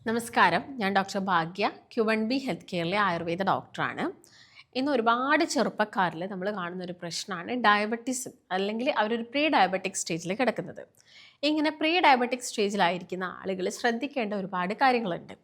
നമസ്കാരം, ഞാൻ ഡോക്ടർ ഭാഗ്യ, Q1B health കെയറിലെ Ayurveda ഡോക്ടറാണ്. ഇന്ന് ഒരുപാട് ചെറുപ്പക്കാരിൽ നമ്മൾ കാണുന്ന ഒരു പ്രശ്നമാണ് ഡയബറ്റീസ്, അല്ലെങ്കിൽ അവരൊരു പ്രീ ഡയബറ്റിക് സ്റ്റേജിൽ കിടക്കുന്നത്. ഇങ്ങനെ പ്രീ ഡയബറ്റിക് സ്റ്റേജിലായിരിക്കുന്ന ആളുകൾ ശ്രദ്ധിക്കേണ്ട ഒരുപാട് കാര്യങ്ങളുണ്ട്.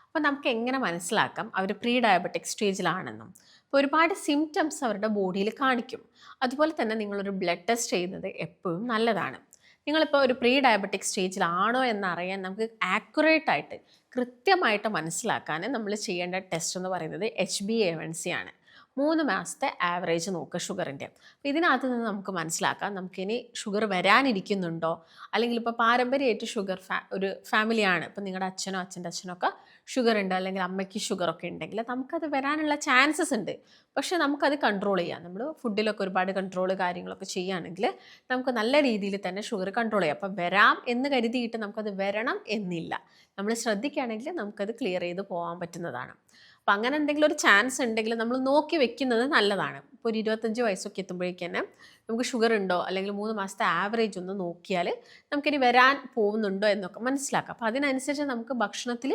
അപ്പോൾ നമുക്ക് എങ്ങനെ മനസ്സിലാക്കാം അവർ പ്രീ ഡയബറ്റിക് സ്റ്റേജിലാണെന്നും? അപ്പോൾ ഒരുപാട് സിംറ്റംസ് അവരുടെ ബോഡിയിൽ കാണിക്കും. അതുപോലെ തന്നെ നിങ്ങളൊരു ബ്ലഡ് ടെസ്റ്റ് ചെയ്യുന്നത് എപ്പോഴും നല്ലതാണ്. നിങ്ങളിപ്പോൾ ഒരു പ്രീ ഡയബറ്റിക് സ്റ്റേജിലാണോ എന്നറിയാൻ നമുക്ക് ആക്യുറേറ്റ് കൃത്യമായിട്ട് മനസ്സിലാക്കാൻ നമ്മൾ ചെയ്യേണ്ട ടെസ്റ്റ് എന്ന് പറയുന്നത് HbA1c ആണ്. 3 മാസത്തെ ആവറേജ് നോക്കുക ഷുഗറിൻ്റെ. അപ്പോൾ ഇതിനകത്ത് നിന്ന് നമുക്ക് മനസ്സിലാക്കാം നമുക്കിനി ഷുഗർ വരാനിരിക്കുന്നുണ്ടോ, അല്ലെങ്കിൽ ഇപ്പോൾ പാരമ്പര്യമായിട്ട് ഷുഗർ ഒരു ഫാമിലിയാണ്, ഇപ്പോൾ നിങ്ങളുടെ അച്ഛനോ അച്ഛൻ്റെ അച്ഛനോ ഒക്കെ ഷുഗർ ഉണ്ട്, അല്ലെങ്കിൽ അമ്മയ്ക്ക് ഷുഗറൊക്കെ ഉണ്ടെങ്കിൽ നമുക്കത് വരാനുള്ള ചാൻസസ് ഉണ്ട്. പക്ഷേ നമുക്കത് കൺട്രോൾ ചെയ്യാം. നമ്മൾ ഫുഡിലൊക്കെ ഒരുപാട് കൺട്രോൾ കാര്യങ്ങളൊക്കെ ചെയ്യുകയാണെങ്കിൽ നമുക്ക് നല്ല രീതിയിൽ തന്നെ ഷുഗർ കൺട്രോൾ ചെയ്യാം. അപ്പോൾ വരാം എന്ന് കരുതിയിട്ട് നമുക്കത് വരണം എന്നില്ല. നമ്മൾ ശ്രദ്ധിക്കുകയാണെങ്കിൽ നമുക്കത് ക്ലിയർ ചെയ്ത് പോകാൻ പറ്റുന്നതാണ്. അപ്പോൾ അങ്ങനെ എന്തെങ്കിലും ഒരു ചാൻസ് ഉണ്ടെങ്കിൽ നമ്മൾ നോക്കി വെക്കുന്നത് നല്ലതാണ്. ഇപ്പോൾ ഒരു 25 വയസ്സൊക്കെ എത്തുമ്പോഴേക്ക് തന്നെ നമുക്ക് ഷുഗർ ഉണ്ടോ, അല്ലെങ്കിൽ 3 മാസത്തെ ആവറേജ് ഒന്ന് നോക്കിയാൽ നമുക്കിനി വരാൻ പോകുന്നുണ്ടോ എന്നൊക്കെ മനസ്സിലാക്കാം. അപ്പോൾ അതിനനുസരിച്ച് നമുക്ക് ഭക്ഷണത്തിൽ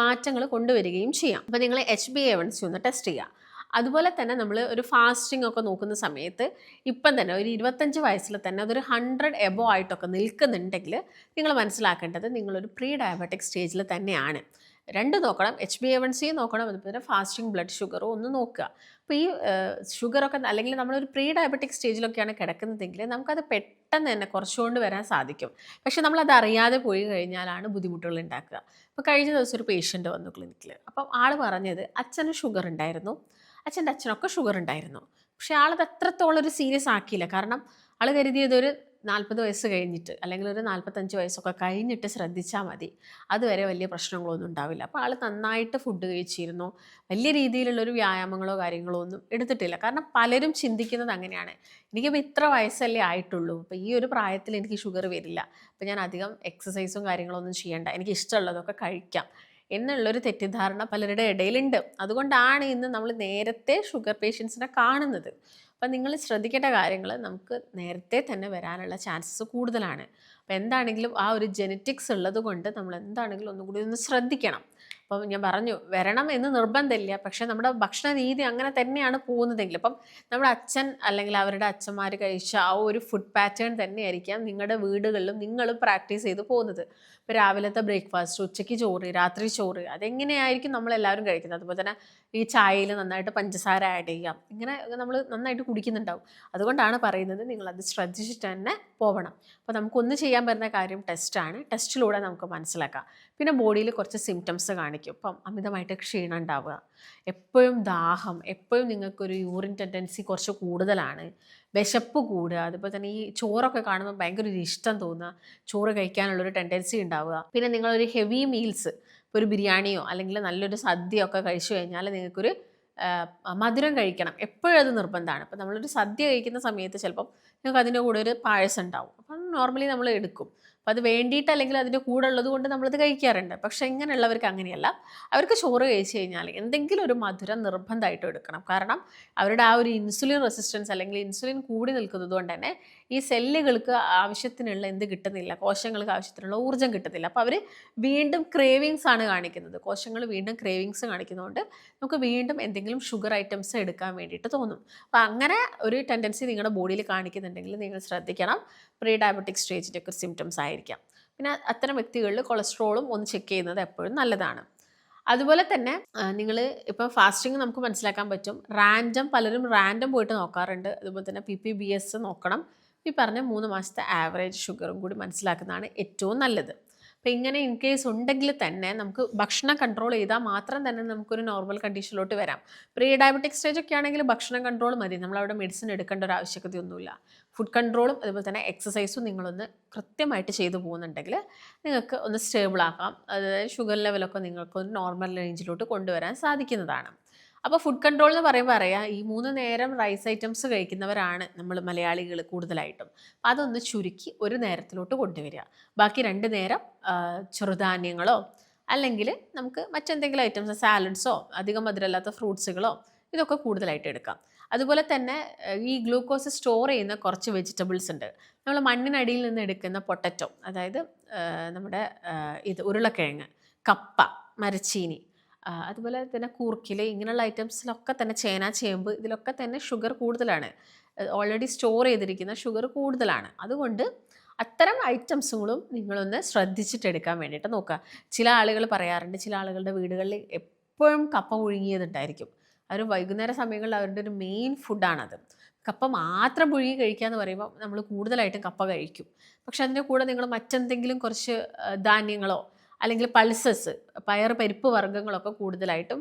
മാറ്റങ്ങൾ കൊണ്ടുവരികയും ചെയ്യാം. അപ്പോൾ നിങ്ങൾ HbA1c ഒന്ന് ടെസ്റ്റ് ചെയ്യുക. അതുപോലെ തന്നെ നമ്മൾ ഒരു ഫാസ്റ്റിംഗ് ഒക്കെ നോക്കുന്ന സമയത്ത് ഇപ്പം തന്നെ ഒരു 25 വയസ്സിൽ തന്നെ അതൊരു 100 എബോ ആയിട്ടൊക്കെ നിൽക്കുന്നുണ്ടെങ്കിൽ നിങ്ങൾ മനസ്സിലാക്കേണ്ടത് നിങ്ങളൊരു പ്രീ ഡയബറ്റിക് സ്റ്റേജിൽ തന്നെയാണ്. രണ്ട് നോക്കണം, HbA1c നോക്കണം, അതുപോലെ ഫാസ്റ്റിംഗ് ബ്ലഡ് ഷുഗറും ഒന്ന് നോക്കുക. അപ്പോൾ ഈ ഷുഗറൊക്കെ അല്ലെങ്കിൽ നമ്മളൊരു പ്രീ ഡയബറ്റിക് സ്റ്റേജിലൊക്കെയാണ് കിടക്കുന്നതെങ്കിൽ നമുക്കത് പെട്ടെന്ന് തന്നെ കുറച്ചുകൊണ്ട് വരാൻ സാധിക്കും. പക്ഷെ നമ്മളത് അറിയാതെ പോയി കഴിഞ്ഞാലാണ് ബുദ്ധിമുട്ടുകൾ ഉണ്ടാക്കുക. അപ്പോൾ കഴിഞ്ഞ ദിവസം ഒരു പേഷ്യൻ്റ് വന്നു ക്ലിനിക്കിൽ. അപ്പം ആൾ പറഞ്ഞത് അച്ഛന് ഷുഗർ ഉണ്ടായിരുന്നു, അച്ഛൻ്റെ അച്ഛനൊക്കെ ഷുഗർ ഉണ്ടായിരുന്നു. പക്ഷേ ആളത് അത്രത്തോളം ഒരു സീരിയസ് ആക്കിയില്ല. കാരണം ആൾ കരുതിയത് ഒരു 40 വയസ്സ് കഴിഞ്ഞിട്ട്, അല്ലെങ്കിൽ ഒരു 45 വയസ്സൊക്കെ കഴിഞ്ഞിട്ട് ശ്രദ്ധിച്ചാൽ മതി, അതുവരെ വലിയ പ്രശ്നങ്ങളൊന്നും ഉണ്ടാവില്ല. അപ്പോൾ ആൾ നന്നായിട്ട് ഫുഡ് കഴിച്ചിരുന്നു, വലിയ രീതിയിലുള്ളൊരു വ്യായാമങ്ങളോ കാര്യങ്ങളോ ഒന്നും എടുത്തിട്ടില്ല. കാരണം പലരും ചിന്തിക്കുന്നത് അങ്ങനെയാണ്, എനിക്കിപ്പോൾ ഇത്ര വയസ്സല്ലേ ആയിട്ടുള്ളൂ, അപ്പോൾ ഈ ഒരു പ്രായത്തിൽ എനിക്ക് ഷുഗർ വരില്ല, അപ്പോൾ ഞാൻ അധികം എക്സസൈസും കാര്യങ്ങളൊന്നും ചെയ്യേണ്ട, എനിക്ക് ഇഷ്ടമുള്ളതൊക്കെ കഴിക്കാം എന്നുള്ളൊരു തെറ്റിദ്ധാരണ പലരുടെ ഇടയിലുണ്ട്. അതുകൊണ്ടാണ് ഇന്ന് നമ്മൾ നേരത്തെ ഷുഗർ പേഷ്യൻസിനെ കാണുന്നത്. അപ്പം നിങ്ങൾ ശ്രദ്ധിക്കേണ്ട കാര്യങ്ങൾ നമുക്ക് നേരത്തെ തന്നെ വരാനുള്ള ചാൻസസ് കൂടുതലാണ്. അപ്പോൾ എന്താണെങ്കിലും ആ ഒരു ജെനറ്റിക്സ് ഉള്ളത് കൊണ്ട് നമ്മൾ എന്താണെങ്കിലും ഒന്നുകൂടി ഒന്ന് ശ്രദ്ധിക്കണം. അപ്പം ഞാൻ പറഞ്ഞു, വരണം എന്ന് നിർബന്ധമില്ല, പക്ഷേ നമ്മുടെ ഭക്ഷണ രീതി അങ്ങനെ തന്നെയാണ് പോകുന്നതെങ്കിൽ, അപ്പം നമ്മുടെ അച്ഛൻ അല്ലെങ്കിൽ അവരുടെ അച്ഛന്മാർ കഴിച്ച ആ ഒരു ഫുഡ് പാറ്റേൺ തന്നെയായിരിക്കാം നിങ്ങളുടെ വീടുകളിലും നിങ്ങൾ പ്രാക്ടീസ് ചെയ്ത് പോകുന്നത്. ഇപ്പോൾ രാവിലത്തെ ബ്രേക്ക്ഫാസ്റ്റ്, ഉച്ചയ്ക്ക് ചോറ്, രാത്രി ചോറ്, അതെങ്ങനെയായിരിക്കും നമ്മളെല്ലാവരും കഴിക്കുന്നത്. അതുപോലെ തന്നെ ഈ ചായയിൽ നന്നായിട്ട് പഞ്ചസാര ആഡ് ചെയ്യാം, ഇങ്ങനെ നമ്മൾ നന്നായിട്ട് കുടിക്കുന്നുണ്ടാവും. അതുകൊണ്ടാണ് പറയുന്നത് നിങ്ങളത് ശ്രദ്ധിച്ചിട്ട് തന്നെ പോകണം. അപ്പോൾ നമുക്കൊന്ന് ചെയ്യാൻ പറ്റുന്ന കാര്യം ടെസ്റ്റാണ്. ടെസ്റ്റിലൂടെ നമുക്ക് മനസ്സിലാക്കാം. പിന്നെ ബോഡിയിൽ കുറച്ച് സിംറ്റംസ് കാണിക്കും. ഇപ്പം അമിതമായിട്ട് ക്ഷീണം ഉണ്ടാവുക, എപ്പോഴും ദാഹം, എപ്പോഴും നിങ്ങൾക്കൊരു യൂറിൻ ടെൻഡൻസി കുറച്ച് കൂടുതലാണ്, വിശപ്പ് കൂടുക, അതുപോലെ തന്നെ ഈ ചോറൊക്കെ കാണുമ്പോൾ ഭയങ്കര ഒരു ഇഷ്ടം തോന്നുക, ചോറ് കഴിക്കാനുള്ളൊരു ടെൻഡൻസി ഉണ്ടാവുക. പിന്നെ നിങ്ങളൊരു ഹെവി മീൽസ്, ഇപ്പോൾ ഒരു ബിരിയാണിയോ അല്ലെങ്കിൽ നല്ലൊരു സദ്യയൊക്കെ കഴിച്ചു കഴിഞ്ഞാൽ നിങ്ങൾക്കൊരു മധുരം കഴിക്കണം, എപ്പോഴും അത് നിർബന്ധമാണ്. അപ്പോൾ നമ്മളൊരു സദ്യ കഴിക്കുന്ന സമയത്ത് ചിലപ്പം നിങ്ങൾക്ക് അതിൻ്റെ കൂടെ ഒരു പായസം ഉണ്ടാവും, അപ്പം നോർമലി നമ്മൾ എടുക്കും. അപ്പോൾ അത് വേണ്ടിയിട്ട് അല്ലെങ്കിൽ അതിൻ്റെ കൂടെ ഉള്ളത് കൊണ്ട് നമ്മളത് കഴിക്കാറുണ്ട്. പക്ഷേ ഇങ്ങനെയുള്ളവർക്ക് അങ്ങനെയല്ല, അവർക്ക് ചോറ് കഴിച്ച് കഴിഞ്ഞാൽ എന്തെങ്കിലും ഒരു മധുരം നിർബന്ധമായിട്ടും എടുക്കണം. കാരണം അവരുടെ ആ ഒരു ഇൻസുലിൻ റെസിസ്റ്റൻസ് അല്ലെങ്കിൽ ഇൻസുലിൻ കൂടി നിൽക്കുന്നത് കൊണ്ട് തന്നെ ഈ സെല്ലുകൾക്ക് ആവശ്യത്തിനുള്ള എന്ത് കിട്ടുന്നില്ല, കോശങ്ങൾക്ക് ആവശ്യത്തിനുള്ള ഊർജ്ജം കിട്ടുന്നില്ല. അപ്പോൾ അവർ വീണ്ടും ക്രേവിങ്സ് ആണ് കാണിക്കുന്നത്, കോശങ്ങൾ വീണ്ടും ക്രേവിങ്സ് കാണിക്കുന്നതുകൊണ്ട് നമുക്ക് വീണ്ടും എന്തെങ്കിലും ഷുഗർ ഐറ്റംസ് എടുക്കാൻ വേണ്ടിയിട്ട് തോന്നും. അപ്പോൾ അങ്ങനെ ഒരു ടെൻഡൻസി നിങ്ങളുടെ ബോഡിയിൽ കാണിക്കുന്നുണ്ടെങ്കിൽ നിങ്ങൾ ശ്രദ്ധിക്കണം, പ്രീ ഡയബറ്റിക് സ്റ്റേജിൻ്റെ ഒക്കെ സിംറ്റംസ് ആയിരിക്കാം. പിന്നെ അത്തരം വ്യക്തികളിൽ കൊളസ്ട്രോളും ഒന്ന് ചെക്ക് ചെയ്യുന്നത് എപ്പോഴും നല്ലതാണ്. അതുപോലെ തന്നെ നിങ്ങൾ ഇപ്പോൾ ഫാസ്റ്റിംഗ് നമുക്ക് മനസ്സിലാക്കാൻ പറ്റും. പലരും റാൻഡം പോയിട്ട് നോക്കാറുണ്ട്. അതുപോലെ തന്നെ PPBS നോക്കണം. ഈ പറഞ്ഞ 3 മാസത്തെ ആവറേജ് ഷുഗറും കൂടി മനസ്സിലാക്കുന്നതാണ് ഏറ്റവും നല്ലത്. അപ്പോൾ ഇങ്ങനെ ഇൻ കേസ് ഉണ്ടെങ്കിൽ തന്നെ നമുക്ക് ഭക്ഷണം കൺട്രോൾ ചെയ്താൽ മാത്രം തന്നെ നമുക്കൊരു നോർമൽ കണ്ടീഷനിലോട്ട് വരാം. പ്രീ ഡയബറ്റിക് സ്റ്റേജ് ഒക്കെ ആണെങ്കിൽ ഭക്ഷണം കൺട്രോൾ മതി, നമ്മളവിടെ മെഡിസിൻ എടുക്കേണ്ട ഒരു ആവശ്യകതയൊന്നുമില്ല. ഫുഡ് കൺട്രോളും അതുപോലെ തന്നെ എക്സസൈസും നിങ്ങളൊന്ന് കൃത്യമായിട്ട് ചെയ്തു പോകുന്നുണ്ടെങ്കിൽ നിങ്ങൾക്ക് ഒന്ന് സ്റ്റേബിൾ ആക്കാം. അതായത് ഷുഗർ ലെവലൊക്കെ നിങ്ങൾക്ക് ഒരു നോർമൽ റേഞ്ചിലോട്ട് കൊണ്ടുവരാൻ സാധിക്കുന്നതാണ്. അപ്പോൾ ഫുഡ് കൺട്രോൾ എന്ന് പറയുമ്പോൾ ഈ 3 നേരം റൈസ് ഐറ്റംസ് കഴിക്കുന്നവരാണ് നമ്മൾ മലയാളികൾ കൂടുതലായിട്ടും. അപ്പോൾ അതൊന്ന് ചുരുക്കി ഒരു നേരത്തിലോട്ട് കൊണ്ടുവരിക. ബാക്കി 2 നേരം ചെറുധാന്യങ്ങളോ അല്ലെങ്കിൽ നമുക്ക് മറ്റെന്തെങ്കിലും ഐറ്റംസ്, സാലഡ്സോ അധികം മധുരമില്ലാത്ത ഫ്രൂട്ട്സുകളോ ഇതൊക്കെ കൂടുതലായിട്ട് എടുക്കാം. അതുപോലെ തന്നെ ഈ ഗ്ലൂക്കോസ് സ്റ്റോർ ചെയ്യുന്ന കുറച്ച് വെജിറ്റബിൾസ് ഉണ്ട്. നമ്മൾ മണ്ണിനടിയിൽ നിന്ന് എടുക്കുന്ന പൊട്ടറ്റോ, അതായത് നമ്മുടെ ഉരുളക്കിഴങ്ങ്, കപ്പ, മരച്ചീനി, അതുപോലെ തന്നെ കൂർക്കിൽ, ഇങ്ങനെയുള്ള ഐറ്റംസിലൊക്കെ തന്നെ ചേന, ചേമ്പ്, ഇതിലൊക്കെ തന്നെ ഷുഗർ കൂടുതലാണ്. ഓൾറെഡി സ്റ്റോർ ചെയ്തിരിക്കുന്ന ഷുഗർ കൂടുതലാണ്. അതുകൊണ്ട് അത്തരം ഐറ്റംസുകളും നിങ്ങളൊന്ന് ശ്രദ്ധിച്ചിട്ടെടുക്കാൻ വേണ്ടിയിട്ട് നോക്കുക. ചില ആളുകൾ പറയാറുണ്ട്, ചില ആളുകളുടെ വീടുകളിൽ എപ്പോഴും കപ്പ പുഴുങ്ങിയതുണ്ടായിരിക്കും. അവർ വൈകുന്നേര സമയങ്ങളിൽ അവരുടെ ഒരു മെയിൻ ഫുഡാണത്. കപ്പ മാത്രം പുഴുങ്ങി കഴിക്കുക എന്ന് പറയുമ്പോൾ നമ്മൾ കൂടുതലായിട്ടും കപ്പ കഴിക്കും. പക്ഷെ അതിൻ്റെ കൂടെ നിങ്ങൾ മറ്റെന്തെങ്കിലും കുറച്ച് ധാന്യങ്ങളോ അല്ലെങ്കിൽ പൾസസ്, പയർ, പരിപ്പ് വർഗ്ഗങ്ങളൊക്കെ കൂടുതലായിട്ടും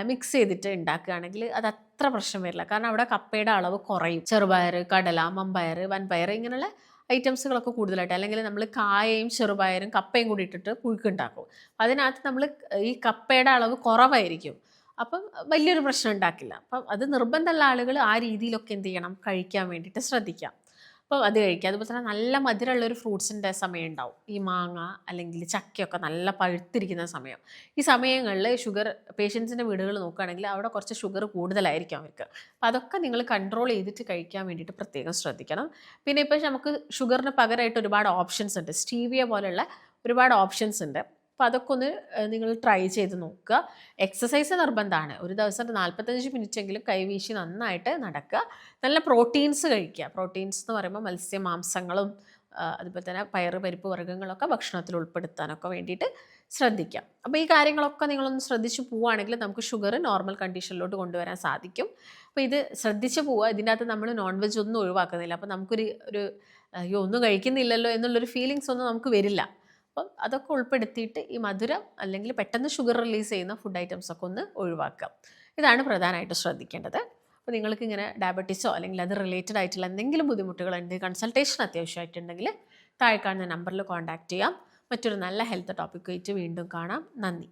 മിക്സ് ചെയ്തിട്ട് ഉണ്ടാക്കുകയാണെങ്കിൽ അത് അത്ര പ്രശ്നം വരില്ല. കാരണം അവിടെ കപ്പയുടെ അളവ് കുറയും. ചെറുപയർ, കടല, മമ്പയർ, വൻപയർ, ഇങ്ങനെയുള്ള ഐറ്റംസുകളൊക്കെ കൂടുതലായിട്ട്, അല്ലെങ്കിൽ നമ്മൾ കായയും ചെറുപയറും കപ്പയും കൂടി ഇട്ടിട്ട് പുഴുക്കുണ്ടാക്കും. അതിനകത്ത് നമ്മൾ ഈ കപ്പയുടെ അളവ് കുറവായിരിക്കും. അപ്പം വലിയൊരു പ്രശ്നം ഉണ്ടാക്കില്ല. അപ്പം അത് നിർബന്ധമുള്ള ആളുകൾ ആ രീതിയിലൊക്കെ എന്ത് ചെയ്യണം, കഴിക്കാൻ വേണ്ടിയിട്ട് ശ്രദ്ധിക്കാം. അപ്പോൾ അത് കഴിക്കുക. അതുപോലെ തന്നെ നല്ല മധുരമുള്ളൊരു ഫ്രൂട്ട്സിൻ്റെ സമയം ഉണ്ടാവും. ഈ മാങ്ങ അല്ലെങ്കിൽ ചക്കയൊക്കെ നല്ല പഴുത്തിരിക്കുന്ന സമയം. ഈ സമയങ്ങളിൽ ഷുഗർ പേഷ്യൻസിൻ്റെ വീടുകൾ നോക്കുകയാണെങ്കിൽ അവിടെ കുറച്ച് ഷുഗർ കൂടുതലായിരിക്കും അവർക്ക്. അപ്പോൾ അതൊക്കെ നിങ്ങൾ കൺട്രോൾ ചെയ്തിട്ട് കഴിക്കാൻ വേണ്ടിയിട്ട് പ്രത്യേകം ശ്രദ്ധിക്കണം. പിന്നെ ഇപ്പോൾ നമുക്ക് ഷുഗറിന് പകരമായിട്ട് ഒരുപാട് ഓപ്ഷൻസ് ഉണ്ട്. സ്റ്റീവിയ പോലെയുള്ള ഒരുപാട് ഓപ്ഷൻസ് ഉണ്ട്. അപ്പോൾ അതൊക്കെ ഒന്ന് നിങ്ങൾ ട്രൈ ചെയ്ത് നോക്കുക. എക്സസൈസ് നിർബന്ധമാണ്. ഒരു ദിവസം 45 മിനിറ്റെങ്കിലും കൈവീശി നന്നായിട്ട് നടക്കുക. നല്ല പ്രോട്ടീൻസ് കഴിക്കുക. പ്രോട്ടീൻസ് എന്ന് പറയുമ്പോൾ മത്സ്യ മാംസങ്ങളും അതുപോലെ തന്നെ പയറ്, പരിപ്പ് വർഗ്ഗങ്ങളൊക്കെ ഭക്ഷണത്തിൽ ഉൾപ്പെടുത്താനൊക്കെ വേണ്ടിയിട്ട് ശ്രദ്ധിക്കാം. അപ്പോൾ ഈ കാര്യങ്ങളൊക്കെ നിങ്ങളൊന്ന് ശ്രദ്ധിച്ച് പോവുകയാണെങ്കിൽ നമുക്ക് ഷുഗർ നോർമൽ കണ്ടീഷനിലോട്ട് കൊണ്ടുവരാൻ സാധിക്കും. അപ്പോൾ ഇത് ശ്രദ്ധിച്ച് പോവുക. ഇതിൻ്റെ അകത്ത് നമ്മൾ നോൺ വെജ് ഒന്നും ഒഴിവാക്കുന്നില്ല. അപ്പോൾ നമുക്കൊരു അയ്യോ ഒന്നും കഴിക്കുന്നില്ലല്ലോ എന്നുള്ളൊരു ഫീലിങ്സ് ഒന്നും നമുക്ക് വരില്ല. അപ്പം അതൊക്കെ ഉൾപ്പെടുത്തിയിട്ട് ഈ മധുരം അല്ലെങ്കിൽ പെട്ടെന്ന് ഷുഗർ റിലീസ് ചെയ്യുന്ന ഫുഡ് ഐറ്റംസൊക്കെ ഒന്ന് ഒഴിവാക്കുക. ഇതാണ് പ്രധാനമായിട്ട് ശ്രദ്ധിക്കേണ്ടത്. അപ്പോൾ നിങ്ങൾക്ക് ഇങ്ങനെ ഡയബറ്റീസോ അല്ലെങ്കിൽ അത് റിലേറ്റഡ് ആയിട്ടുള്ള എന്തെങ്കിലും ബുദ്ധിമുട്ടുകളുണ്ട്, കൺസൾട്ടേഷൻ അത്യാവശ്യമായിട്ടുണ്ടെങ്കിൽ താഴെ കാണുന്ന നമ്പറിൽ കോൺടാക്റ്റ് ചെയ്യാം. മറ്റൊരു നല്ല ഹെൽത്ത് ടോപ്പിക്കുമായിട്ട് വീണ്ടും കാണാം. നന്ദി.